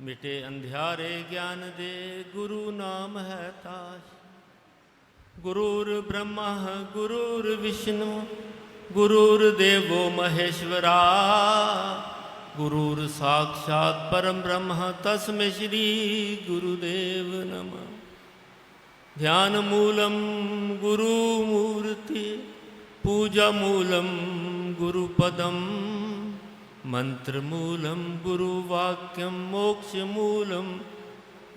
मिटे अंधियारे ज्ञान दे, गुरु नाम है ताज। गुरुर्ब्रह्मा गुरुर्विष्णु गुरुर्देवो महेश्वरा, गुरुर साक्षात परम ब्रह्म तस्मै श्री गुरुदेव नमः। ध्यान मूलम गुरुमूर्ति, पूजा मूलम गुरुपदम, मंत्र मूलम गुरुवाक्यम, मोक्ष मूलम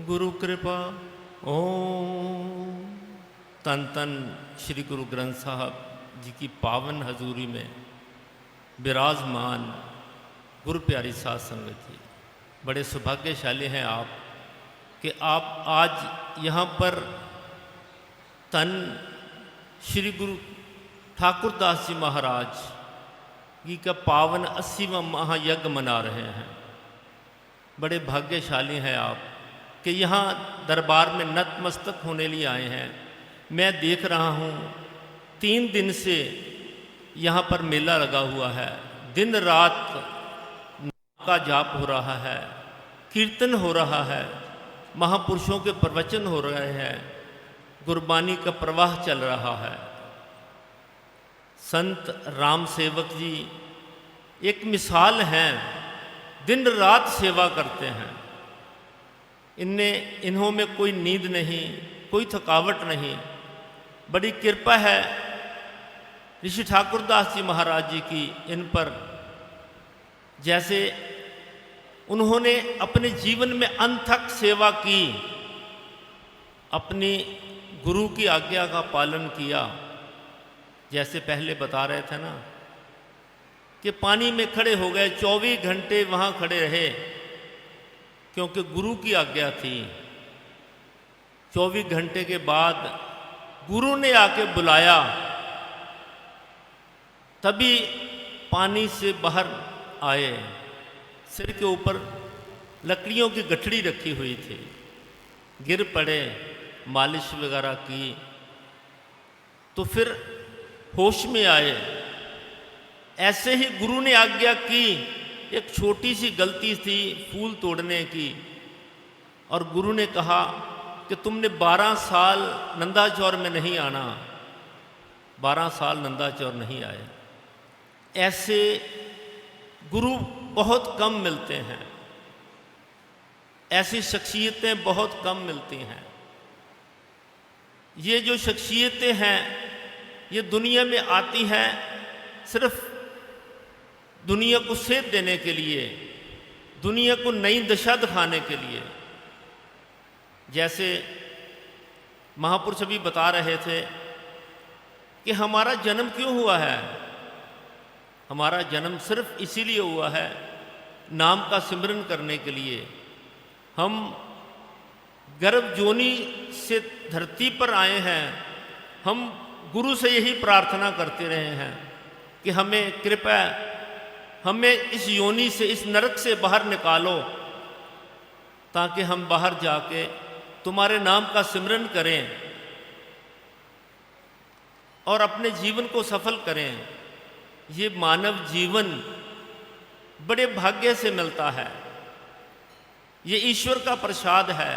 गुरुकृपा। ओम। तन तन श्री गुरु ग्रंथ साहब जी की पावन हजूरी में विराजमान गुरु प्यारी साध संगत जी, बड़े सौभाग्यशाली हैं आप कि आप आज यहाँ पर तन श्री गुरु ठाकुरदास जी महाराज जी का पावन 80वां महायज्ञ मना रहे हैं। बड़े भाग्यशाली हैं आप कि यहाँ दरबार में नतमस्तक होने लिए आए हैं। मैं देख रहा हूँ 3 दिन से यहाँ पर मेला लगा हुआ है, दिन रात नाम का जाप हो रहा है, कीर्तन हो रहा है, महापुरुषों के प्रवचन हो रहे हैं, गुरबानी का प्रवाह चल रहा है। संत राम सेवक जी एक मिसाल हैं, दिन रात सेवा करते हैं। इन्हों में कोई नींद नहीं, कोई थकावट नहीं। बड़ी कृपा है ऋषि ठाकुरदास जी महाराज जी की इन पर। जैसे उन्होंने अपने जीवन में अनथक सेवा की, अपनी गुरु की आज्ञा का पालन किया। जैसे पहले बता रहे थे ना कि पानी में खड़े हो गए, 24 घंटे वहाँ खड़े रहे क्योंकि गुरु की आज्ञा थी। 24 घंटे के बाद गुरु ने आके बुलाया, तभी पानी से बाहर आए। सिर के ऊपर लकड़ियों की गठड़ी रखी हुई थी, गिर पड़े, मालिश वगैरह की तो फिर होश में आए। ऐसे ही गुरु ने आज्ञा की, एक छोटी सी गलती थी फूल तोड़ने की, और गुरु ने कहा कि तुमने 12 साल नंदाचौर में नहीं आना। 12 साल नंदाचौर नहीं आए। ऐसे गुरु बहुत कम मिलते हैं, ऐसी शख्सियतें बहुत कम मिलती हैं। ये जो शख्सियतें हैं ये दुनिया में आती हैं सिर्फ दुनिया को सेध देने के लिए, दुनिया को नई दिशा दिखाने के लिए। जैसे महापुरुष अभी बता रहे थे कि हमारा जन्म क्यों हुआ है। हमारा जन्म सिर्फ इसीलिए हुआ है, नाम का सिमरन करने के लिए। हम गर्भ जोनी से धरती पर आए हैं। हम गुरु से यही प्रार्थना करते रहे हैं कि हमें कृपया, हमें इस योनि से, इस नरक से बाहर निकालो, ताकि हम बाहर जाके तुम्हारे नाम का सिमरन करें और अपने जीवन को सफल करें। ये मानव जीवन बड़े भाग्य से मिलता है। ये ईश्वर का प्रसाद है,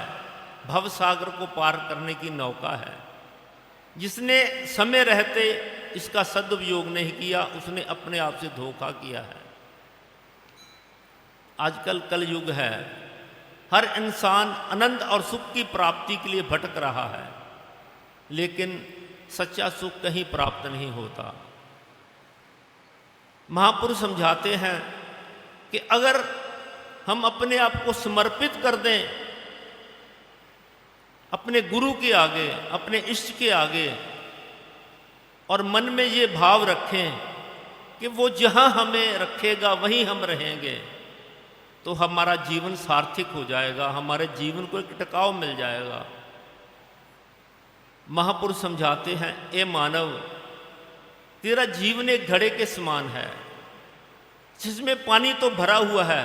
भव सागर को पार करने की नौका है। जिसने समय रहते इसका सदुपयोग नहीं किया, उसने अपने आप से धोखा किया है। आजकल कलयुग है, हर इंसान आनंद और सुख की प्राप्ति के लिए भटक रहा है, लेकिन सच्चा सुख कहीं प्राप्त नहीं होता। महापुरुष समझाते हैं कि अगर हम अपने आप को समर्पित कर दें अपने गुरु के आगे, अपने इष्ट के आगे, और मन में ये भाव रखें कि वो जहाँ हमें रखेगा वहीं हम रहेंगे, तो हमारा जीवन सार्थक हो जाएगा, हमारे जीवन को एक टिकाव मिल जाएगा। महापुरुष समझाते हैं, ए मानव, तेरा जीवन एक घड़े के समान है जिसमें पानी तो भरा हुआ है,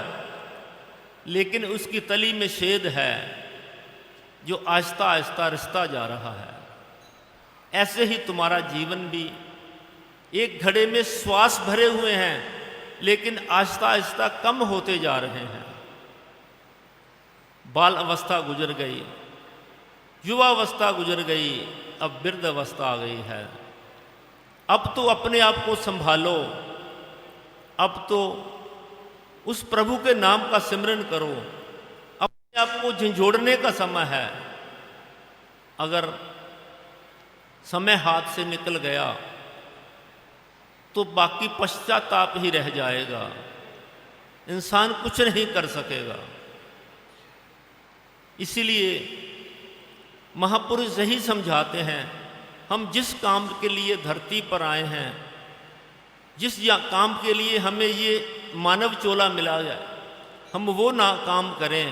लेकिन उसकी तली में छेद है जो आहिस्ता आहिस्ता रिसता जा रहा है। ऐसे ही तुम्हारा जीवन भी एक घड़े में श्वास भरे हुए हैं, लेकिन आहिस्ता आहिस्ता कम होते जा रहे हैं। बाल अवस्था गुजर गई, युवावस्था गुजर गई, अब वृद्ध अवस्था आ गई है। अब तो अपने आप को संभालो, अब तो उस प्रभु के नाम का सिमरन करो, अपने आप को झंझोड़ने का समय है। अगर समय हाथ से निकल गया तो बाकी पश्चाताप ही रह जाएगा, इंसान कुछ नहीं कर सकेगा। इसीलिए महापुरुष यही समझाते हैं, हम जिस काम के लिए धरती पर आए हैं, जिस काम के लिए हमें ये मानव चोला मिला है, हम वो ना काम करें,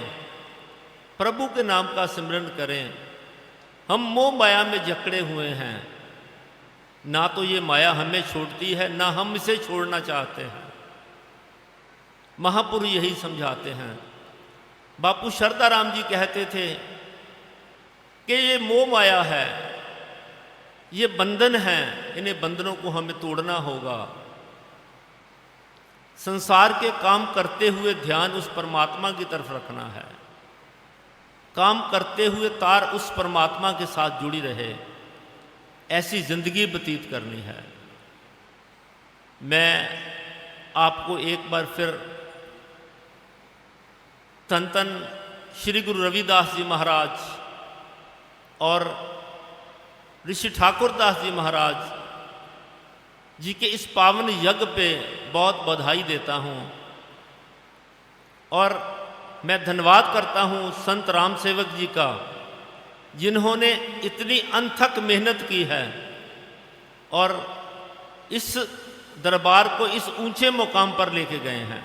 प्रभु के नाम का सिमरन करें। हम मोह माया में जकड़े हुए हैं, ना तो ये माया हमें छोड़ती है, ना हम इसे छोड़ना चाहते हैं। महापुरुष यही समझाते हैं। बापू शरदाराम जी कहते थे कि ये मोह माया है, ये बंधन है, इन्हें बंधनों को हमें तोड़ना होगा। संसार के काम करते हुए ध्यान उस परमात्मा की तरफ रखना है, काम करते हुए तार उस परमात्मा के साथ जुड़ी रहे, ऐसी जिंदगी व्यतीत करनी है। मैं आपको एक बार फिर धन धन श्री गुरु रविदास जी महाराज और ऋषि ठाकुरदास जी महाराज जी के इस पावन यज्ञ पे बहुत बधाई देता हूँ, और मैं धन्यवाद करता हूँ संत राम सेवक जी का, जिन्होंने इतनी अनथक मेहनत की है और इस दरबार को इस ऊंचे मुकाम पर लेके गए हैं।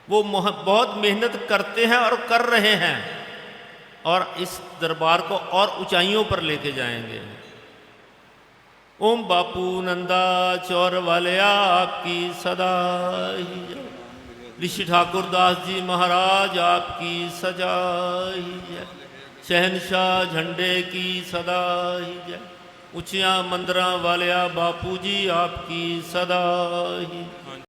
वो बहुत मेहनत करते हैं और कर रहे हैं, और इस दरबार को और ऊंचाइयों पर लेके जाएंगे। ओम बापू नंदा चौर वाले आपकी सदा ही जय। ऋषि ठाकुरदास जी महाराज आपकी सजा ही जय। शहनशाह झंडे की सदा ही जय। ऊंचिया मंदिरा वाले बापू जी आपकी सदा ही